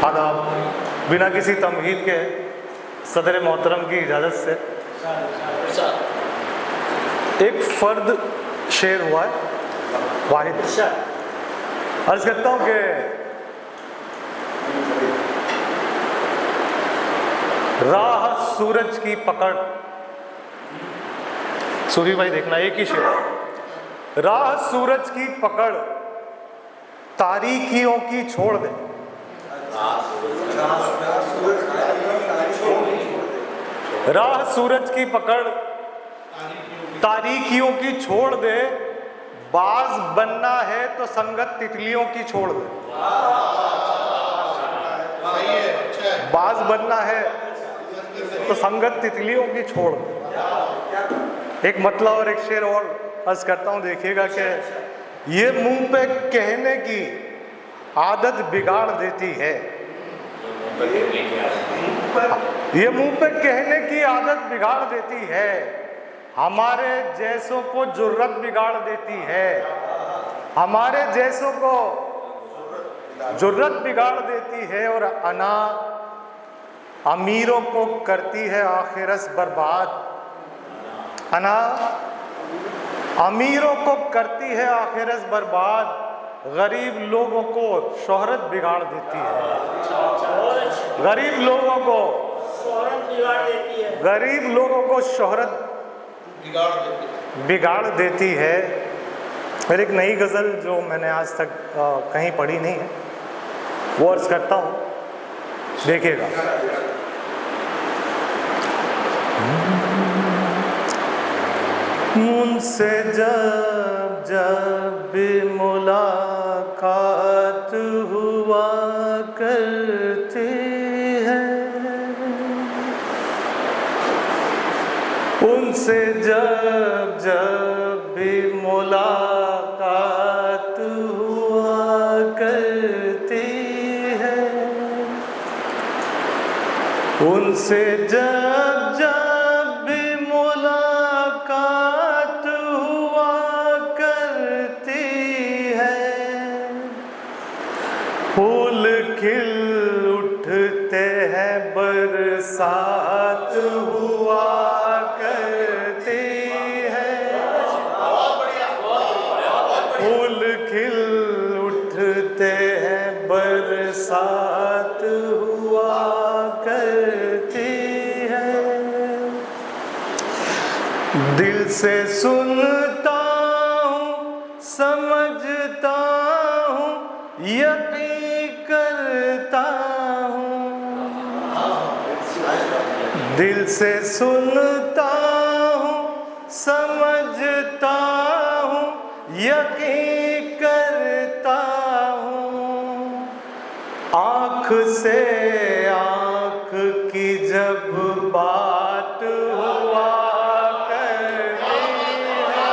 आदाब। बिना किसी तमहीद के सदर मोहतरम की इजाज़त से एक फ़र्द शेर हुआ है वाहिद। अर्ज़ करता हूँ कि राह सूरज की पकड़, सूफी भाई देखना एक ही शेर। राह सूरज की पकड़ तारीकियों की छोड़ दे। राह सूरज की पकड़ तारीकियों की छोड़ दे, बाज बनना है तो संगत तितलियों की छोड़ दे। बाज बनना है तो संगत तितलियों की छोड़ दे। एक मतलब और एक शेर और अर्ज करता हूं, देखिएगा कि ये मुंह पे कहने की आदत बिगाड़ देती है। ये मुंह पे कहने की आदत बिगाड़ देती है, हमारे जैसों को जुर्रत बिगाड़ देती है। हमारे जैसों को जुर्रत बिगाड़ देती है और अना अमीरों को करती है आखिरत बर्बाद। अना अमीरों को करती है आखिरत बर्बाद, गरीब लोगों को शोहरत बिगाड़ देती है। गरीब लोगों को गरीब लोगों को शोहरत बिगाड़ देती है। फिर एक नई गज़ल जो मैंने आज तक कहीं पढ़ी नहीं है, वो अर्ज करता हूँ, देखिएगा। मुझसे जब जब भी मुलाकात हुआ करती है, उनसे जब जब भी मुलाकात हुआ करती है, उनसे जब जब भी मुलाकात हुआ करती है, फूल खिल उठते हैं, बरसात हुआ करती है। फूल खिल उठते हैं, बरसात हुआ करती है। दिल से सुनता हूँ, समझता हूँ, यकीन करता हूँ। दिल से सुनता हूँ, समझता हूँ, यकीन करता हूँ। आँख से आँख की जब बात हुआ करती है,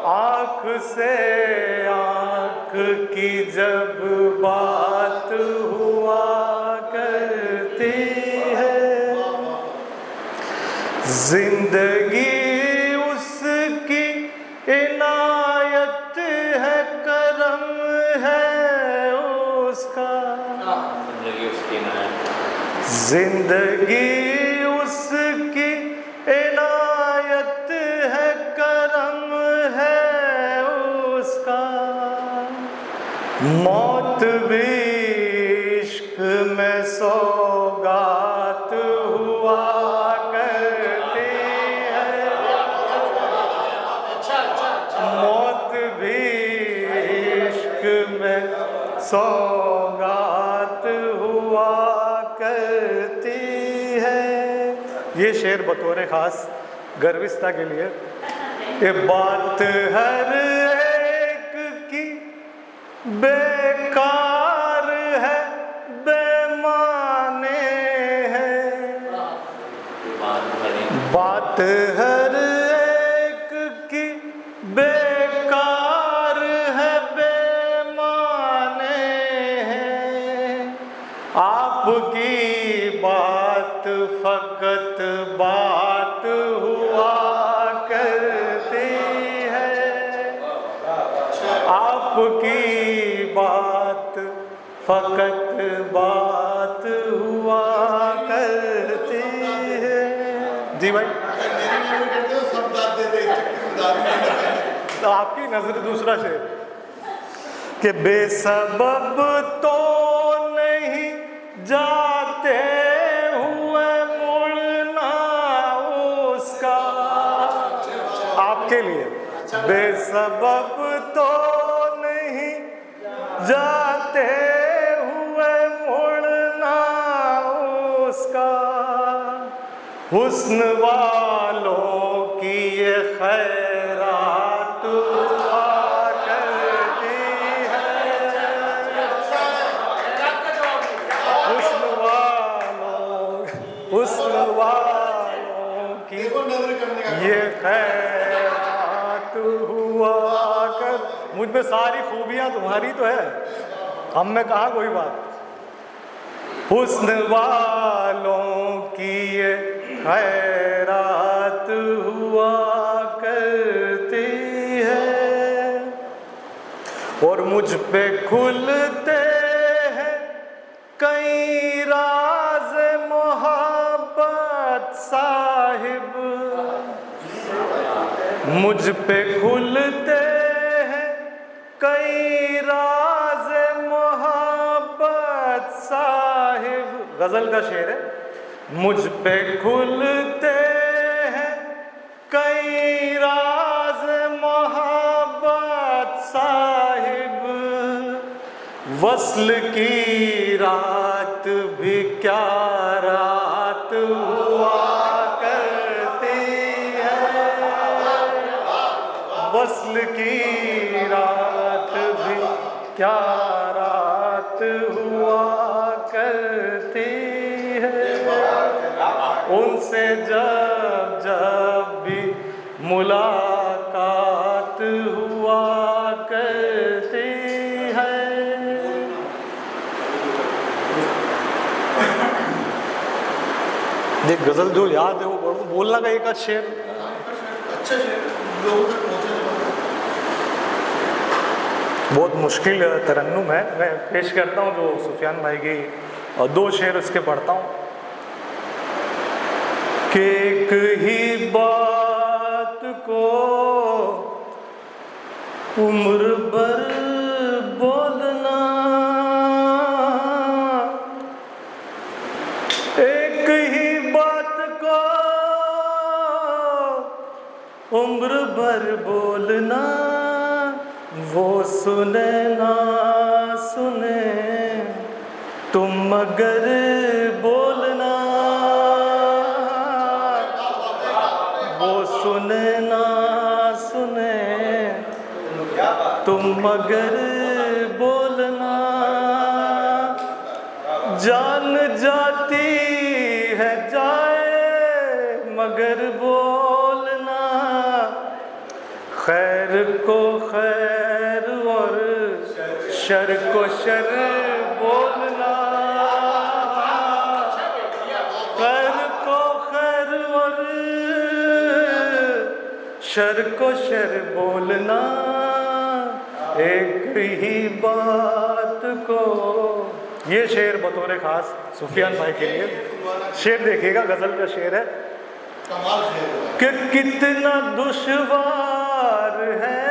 आँख से आँख की जब बात हुआ करती है, जिंदगी उसकी इनायत है, करम है उसका। जिंदगी उसकी इनायत है, करम है उसका। मौत भी इश्क में सौगात हुआ करती है। मौत भी इश्क में सौगात हुआ करती है। ये शेर बतौर खास गर्विस्ता के लिए। ये बात हर एक की बेकार है, बेमाने है। बात हर एक की बेकार है, बेमाने है। आपकी बात फकत बात हुआ करती है। आपकी बात फकत बात हुआ करती है। जी भाई, तो आपकी नजर दूसरा शेर कि बेसबब तो नहीं जाते हुए मुड़ना उसका, आपके लिए बेसबब तो नहीं जाते हुए मुड़ना उसका, हुस्न वालों की ये खैरात हुआ करती है, हुस्न वालों की ये खैरात हुआ कर। मुझ में सारी खूबियां तुम्हारी तो है, हम में कहा कोई बात। हुस्न वालों की ये खैरात हुआ करती है, और मुझ पे खुलते हैं कई राज मोहब्बत साहिब, मुझ पे खुलते हैं कई राज मोहब्बत साहिब। गजल का शेर है, मुझ पे खुलते हैं कई राज मोहब्बत साहिब, वस्ल की रात भी क्या रात हुआ करती है, वस्ल की रात भी क्या रात हुआ करती है, उनसे जब जब भी मुलाकात हुआ करती है। ये गजल जो याद है वो बोलना का एक शेर, अच्छा शेर लोगों तक पहुंचे। बहुत मुश्किल तरन्नुम है, मैं पेश करता हूँ जो सुफियान भाई की, और दो शेर उसके पढ़ता हूँ कि एक ही बात को उम्र भर बोलना, एक ही बात को उम्र भर बोलना, वो सुने ना सुने तुम मगर बोलना, वो सुने ना सुने तुम मगर बोलना, जान जाती है जाए मगर बोलना, खैर को खैर और शर को शर बोलना, खैर को खैर और शर को शर बोलना, एक ही बात को। ये शेर बतौर खास सुफियान भाई के लिए। शेर देखिएगा, गजल का शेर है कि कितना दुश्वार है,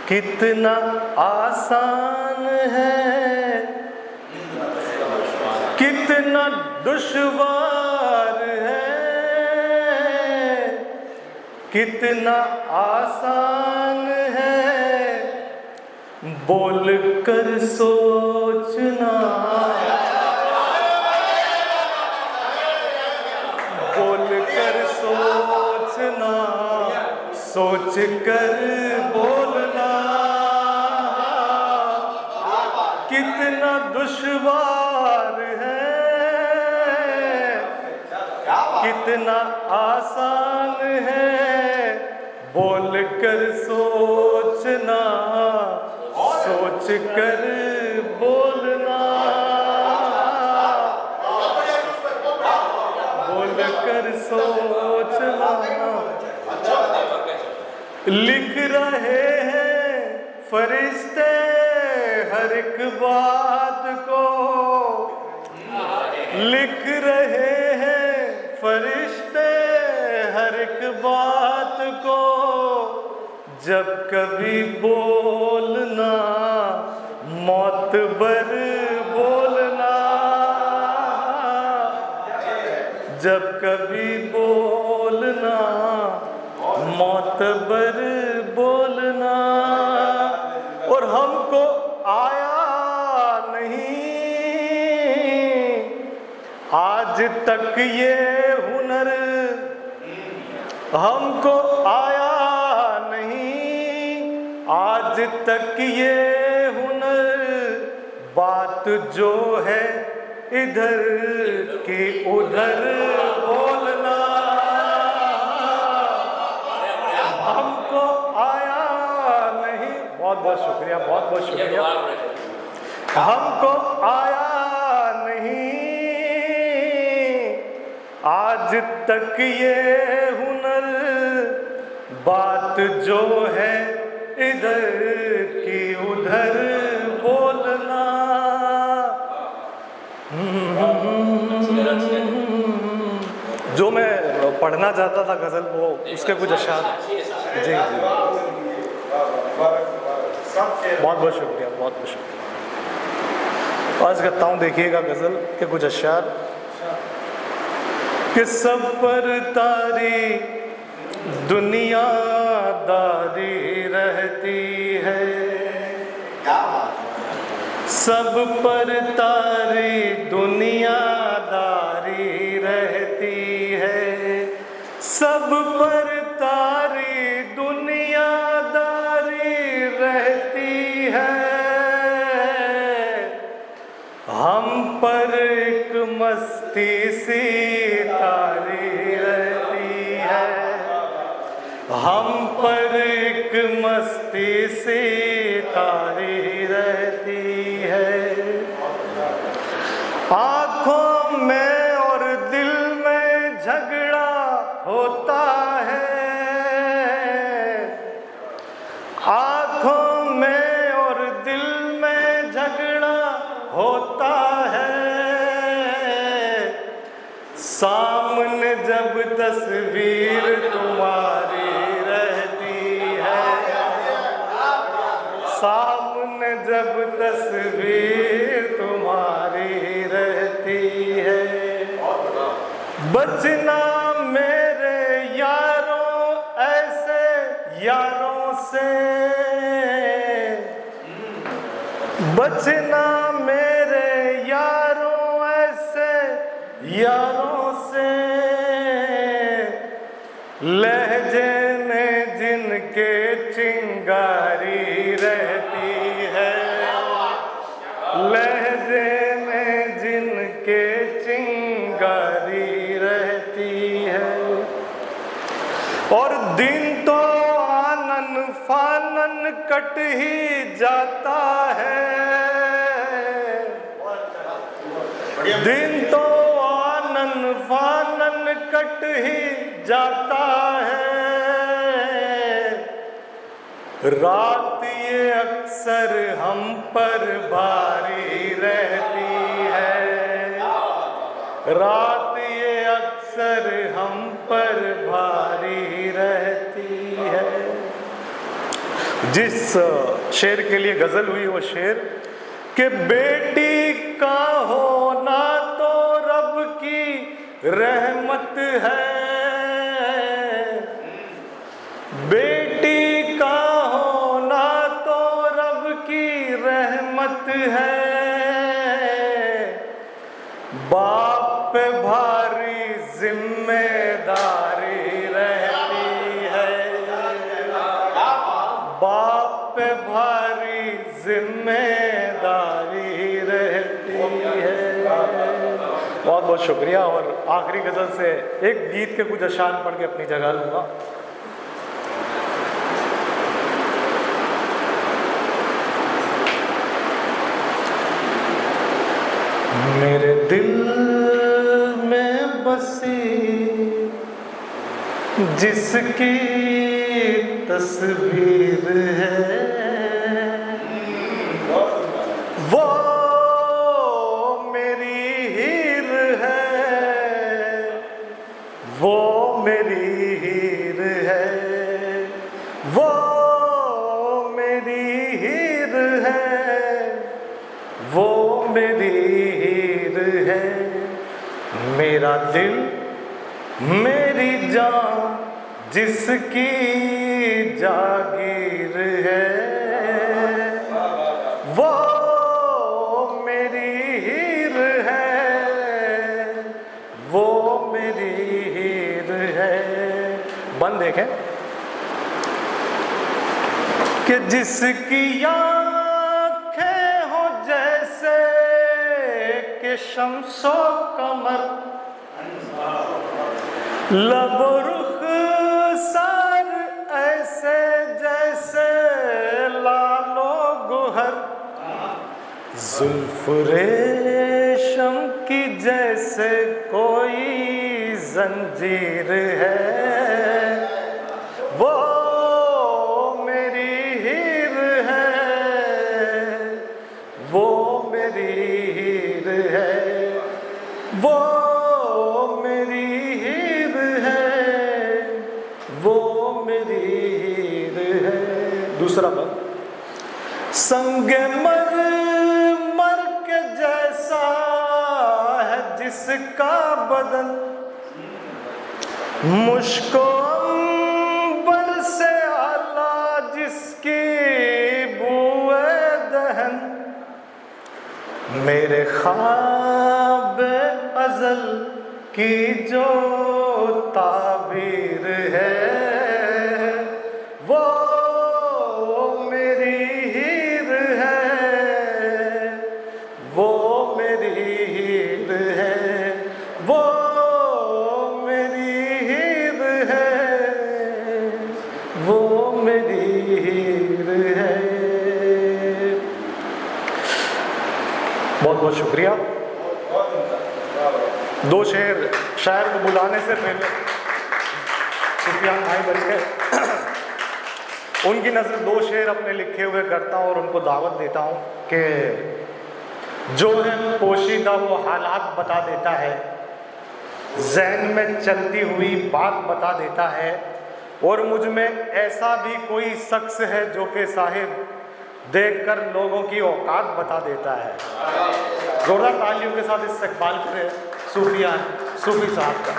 कितना आसान है, कितना दुश्वार है, कितना आसान है, बोल कर सोचना, बोल कर सोचना, सोच कर बोलना, कितना दुश्वार है, कितना आसान है, बोल कर सोचना, सोच कर बोलना, बोल कर सोचना। लिख रहे हैं फरिश्ते हर एक बात को, लिख रहे हैं फरिश्ते हर एक बात को। जब कभी बोलना मौतबर बोलना, जब कभी बोलना मौतबर बोलना। और हमको आया नहीं आज तक ये हुनर, हमको आया नहीं आज तक ये हुनर। बात जो है इधर की उधर बोलना, हमको आया नहीं। बहुत बहुत शुक्रिया, बहुत बहुत शुक्रिया। हमको आया नहीं आज तक ये हुनर। बात जो है इधर की उधर बोलना। जो मैं पढ़ना चाहता था गजल, वो उसके कुछ अशार। जी जी, बहुत बहुत शुक्रिया, बहुत बहुत शुक्रिया। आज करता हूँ, देखिएगा गजल के कुछ अशार। कि सब पर तारी दुनियादारी रहती है, सब पर तारी दुनियादारी रहती है, सब पर तारी दुनियादारी रहती है। हम पर एक मस्ती सी तारी रहती है, हम पर एक मस्ती सी तारी रहती है। आँखों में और दिल में झगड़ा होता है, आँखों में और दिल में झगड़ा होता है। सामने जब तस्वीर तुम्हारी रहती है, सामने जब तस्वीर तुम्हारी रहती है। बचना मेरे यारों ऐसे यारों से, बचना मेरे यारों ऐसे यारों से। लहजे में जिनके चिंगारी रहती है, लहजे में जिनके चिंगारी रहती है। और दिन तो आनन फानन कट ही जाता है, दिन तो आनन फानन कट ही जाता है। रात ये अक्सर हम पर भारी रहती है, रात ये अक्सर हम पर भारी रहती है। जिस शेर के लिए गजल हुई वो शेर कि बेटी का होना तो रब की रहमत है, बेटी का होना तो रब की रहमत है। बाप पे भारी जिम्मेदारी रहती है, बाप पे भारी जिम्मेदारी रहती है। बहुत बहुत शुक्रिया। और आखिरी गजल से एक गीत के कुछ अशान पढ़ के अपनी जगह लूंगा। मेरे दिल में बसी जिसकी तस्वीर है, वो मेरी हीर है, वो मेरी हीर है, वो मेरी हीर है, वो मेरी हीर है। मेरा दिल मेरी जान जिसकी जागीर है, वो मेरी हीर है, वो मेरी हीर है। बंद देखें कि जिसकी आँखें हो जैसे कि शम्सो कमर, लब रुख सार ऐसे जैसे लालो गुहर, जुल्फ रेशम की जैसे कोई जंजीर है, वो मेरी हीर है, वो मेरी हीर है, वो मेरी हीर है, वो मेरी हीर है। दूसरा पद, संगे मर मर के जैसा है जिसका बदन, मुश्को अंबर से आला जिसकी बूए दहन, मेरे ख्वाब अज़ल की जो ताबीर है, वो मेरी हीर है, वो मेरी हीर है, वो मेरी हीर है, वो मेरी हीर है। बहुत बहुत शुक्रिया। दो शेर शायर को बुलाने से पहले सुफियान भाई बच गए, उनकी नज़र दो शेर अपने लिखे हुए करता हूँ और उनको दावत देता हूँ कि जो है पोशीदा वो हालात बता देता है, ज़हन में चलती हुई बात बता देता है, और मुझ में ऐसा भी कोई शख्स है जो कि साहिब देखकर लोगों की औकात बता देता है। जोरदार तालियों के साथ इस्तकबाल करें सूफी साहब का।